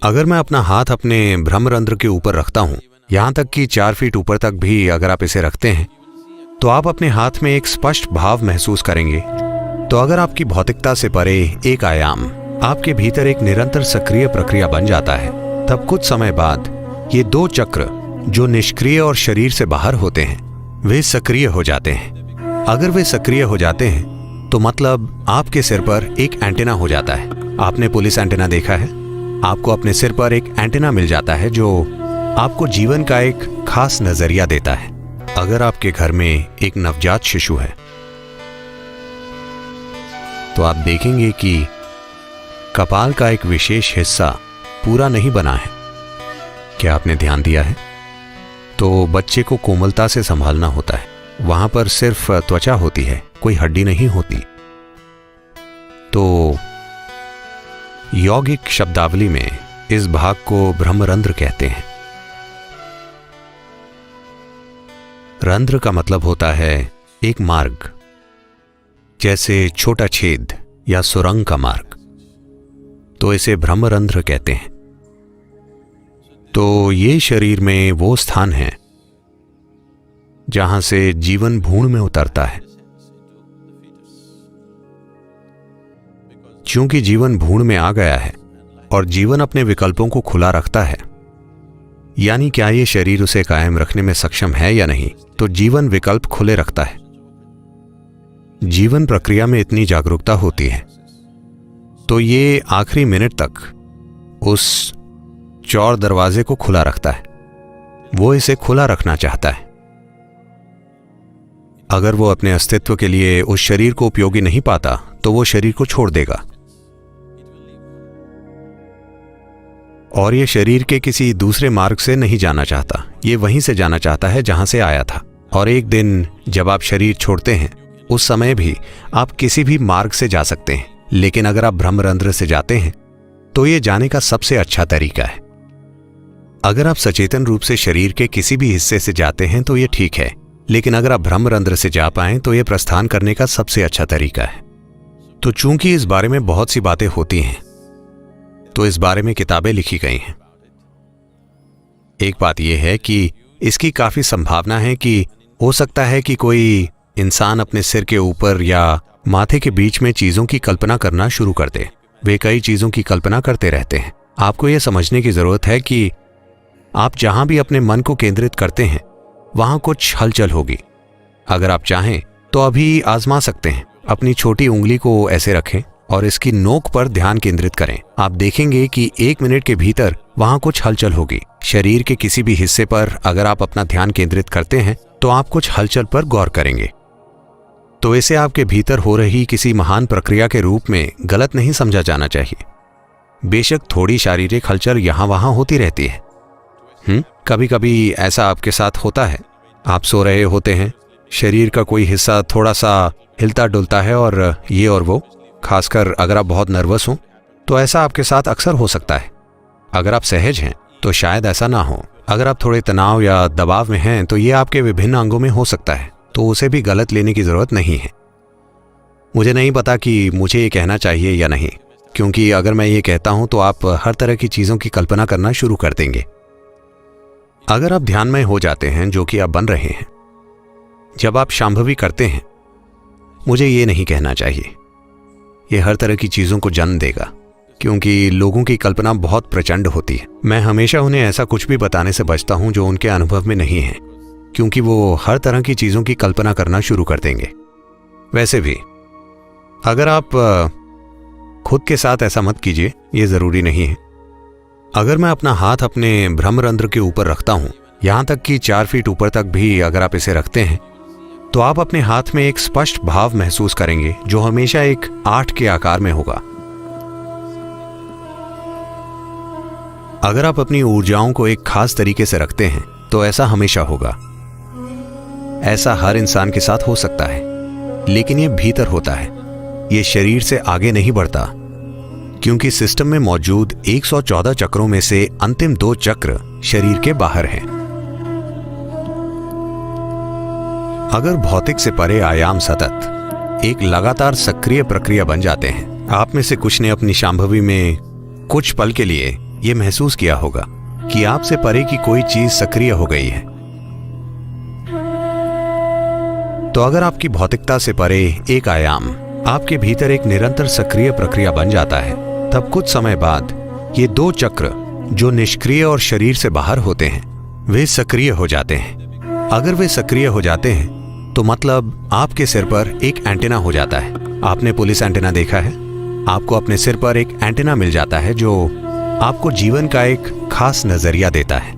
अगर मैं अपना हाथ अपने ब्रह्मरंध्र के ऊपर रखता हूं, यहां तक कि 4 फीट ऊपर तक भी अगर आप इसे रखते हैं, तो आप अपने हाथ में एक स्पष्ट भाव महसूस करेंगे। तो अगर आपकी भौतिकता से परे एक आयाम आपके भीतर एक निरंतर सक्रिय प्रक्रिया बन जाता है, तब कुछ समय बाद ये 2 चक्र जो निष्क्रिय और शरीर से बाहर होते हैं, वे सक्रिय हो जाते हैं। अगर वे सक्रिय हो जाते हैं तो मतलब आपके सिर पर एक एंटेना हो जाता है। आपने पुलिस एंटेना देखा है? आपको अपने सिर पर एक एंटेना मिल जाता है जो आपको जीवन का एक खास नजरिया देता है। अगर आपके घर में एक नवजात शिशु है तो आप देखेंगे कि कपाल का एक विशेष हिस्सा पूरा नहीं बना है। क्या आपने ध्यान दिया है? तो बच्चे को कोमलता से संभालना होता है। वहां पर सिर्फ त्वचा होती है, कोई हड्डी नहीं होती। तो यौगिक शब्दावली में इस भाग को ब्रह्मरंध्र कहते हैं। रंध्र का मतलब होता है एक मार्ग, जैसे छोटा छेद या सुरंग का मार्ग, तो इसे ब्रह्मरंध्र कहते हैं। तो ये शरीर में वो स्थान है जहां से जीवन भ्रूण में उतरता है। क्योंकि जीवन भ्रूण में आ गया है और जीवन अपने विकल्पों को खुला रखता है, यानी क्या ये शरीर उसे कायम रखने में सक्षम है या नहीं, तो जीवन विकल्प खुले रखता है। जीवन प्रक्रिया में इतनी जागरूकता होती है तो ये आखिरी मिनट तक उस चौर दरवाजे को खुला रखता है। वो इसे खुला रखना चाहता है। अगर वो अपने अस्तित्व के लिए उस शरीर को उपयोगी नहीं पाता तो वो शरीर को छोड़ देगा और ये शरीर के किसी दूसरे मार्ग से नहीं जाना चाहता। ये वहीं से जाना चाहता है जहां से आया था। और एक दिन जब आप शरीर छोड़ते हैं, उस समय भी आप किसी भी मार्ग से जा सकते हैं, लेकिन अगर आप ब्रह्मरंध्र से जाते हैं तो ये जाने का सबसे अच्छा तरीका है। अगर आप सचेतन रूप से शरीर के किसी भी हिस्से से जाते हैं तो ये ठीक है, लेकिन अगर आप ब्रह्मरंध्र से जा पाएं तो यह प्रस्थान करने का सबसे अच्छा तरीका है। तो चूंकि इस बारे में बहुत सी बातें होती हैं, तो इस बारे में किताबें लिखी गई हैं। एक बात यह है कि इसकी काफी संभावना है कि हो सकता है कि कोई इंसान अपने सिर के ऊपर या माथे के बीच में चीजों की कल्पना करना शुरू कर दे। वे कई चीजों की कल्पना करते रहते हैं। आपको यह समझने की जरूरत है कि आप जहां भी अपने मन को केंद्रित करते हैं वहां कुछ हलचल होगी। अगर आप चाहें तो अभी आजमा सकते हैं। अपनी छोटी उंगली को ऐसे रखें और इसकी नोक पर ध्यान केंद्रित करें। आप देखेंगे कि 1 मिनट के भीतर वहां कुछ हलचल होगी। शरीर के किसी भी हिस्से पर अगर आप अपना ध्यान केंद्रित करते हैं तो आप कुछ हलचल पर गौर करेंगे। तो इसे आपके भीतर हो रही किसी महान प्रक्रिया के रूप में गलत नहीं समझा जाना चाहिए। बेशक थोड़ी शारीरिक हलचल यहां वहां होती रहती है। कभी कभी ऐसा आपके साथ होता है। आप सो रहे होते हैं, शरीर का कोई हिस्सा थोड़ा सा हिलता डुलता है और ये और वो। खासकर अगर आप बहुत नर्वस हों तो ऐसा आपके साथ अक्सर हो सकता है। अगर आप सहज हैं तो शायद ऐसा ना हो। अगर आप थोड़े तनाव या दबाव में हैं तो ये आपके विभिन्न अंगों में हो सकता है, तो उसे भी गलत लेने की जरूरत नहीं है। मुझे नहीं पता कि मुझे ये कहना चाहिए या नहीं, क्योंकि अगर मैं ये कहता हूं तो आप हर तरह की चीजों की कल्पना करना शुरू कर देंगे। अगर आप ध्यानमय हो जाते हैं, जो कि आप बन रहे हैं, जब आप शांभवी करते हैं, मुझे ये नहीं कहना चाहिए। ये हर तरह की चीजों को जन्म देगा, क्योंकि लोगों की कल्पना बहुत प्रचंड होती है। मैं हमेशा उन्हें ऐसा कुछ भी बताने से बचता हूं जो उनके अनुभव में नहीं है, क्योंकि वो हर तरह की चीजों की कल्पना करना शुरू कर देंगे। वैसे भी अगर आप खुद के साथ ऐसा मत कीजिए, ये जरूरी नहीं है। अगर मैं अपना हाथ अपने ब्रह्मरंध्र के ऊपर रखता हूं, यहां तक कि 4 फीट ऊपर तक भी अगर आप इसे रखते हैं, तो आप अपने हाथ में एक स्पष्ट भाव महसूस करेंगे जो हमेशा एक 8 के आकार में होगा। अगर आप अपनी ऊर्जाओं को एक खास तरीके से रखते हैं तो ऐसा हमेशा होगा। ऐसा हर इंसान के साथ हो सकता है, लेकिन यह भीतर होता है। यह शरीर से आगे नहीं बढ़ता, क्योंकि सिस्टम में मौजूद 114 चक्रों में से अंतिम 2 चक्र शरीर के बाहर हैं। अगर भौतिक से परे आयाम सतत एक लगातार सक्रिय प्रक्रिया बन जाते हैं, आप में से कुछ ने अपनी शांभवी में कुछ पल के लिए ये महसूस किया होगा कि आपसे परे की कोई चीज सक्रिय हो गई है। तो अगर आपकी भौतिकता से परे एक आयाम आपके भीतर एक निरंतर सक्रिय प्रक्रिया बन जाता है, तब कुछ समय बाद ये दो चक्र जो निष्क्रिय और शरीर से बाहर होते हैं, वे सक्रिय हो जाते हैं। अगर वे सक्रिय हो जाते हैं तो मतलब आपके सिर पर एक एंटेना हो जाता है। आपने पुलिस एंटेना देखा है? आपको अपने सिर पर एक एंटेना मिल जाता है जो आपको जीवन का एक खास नजरिया देता है।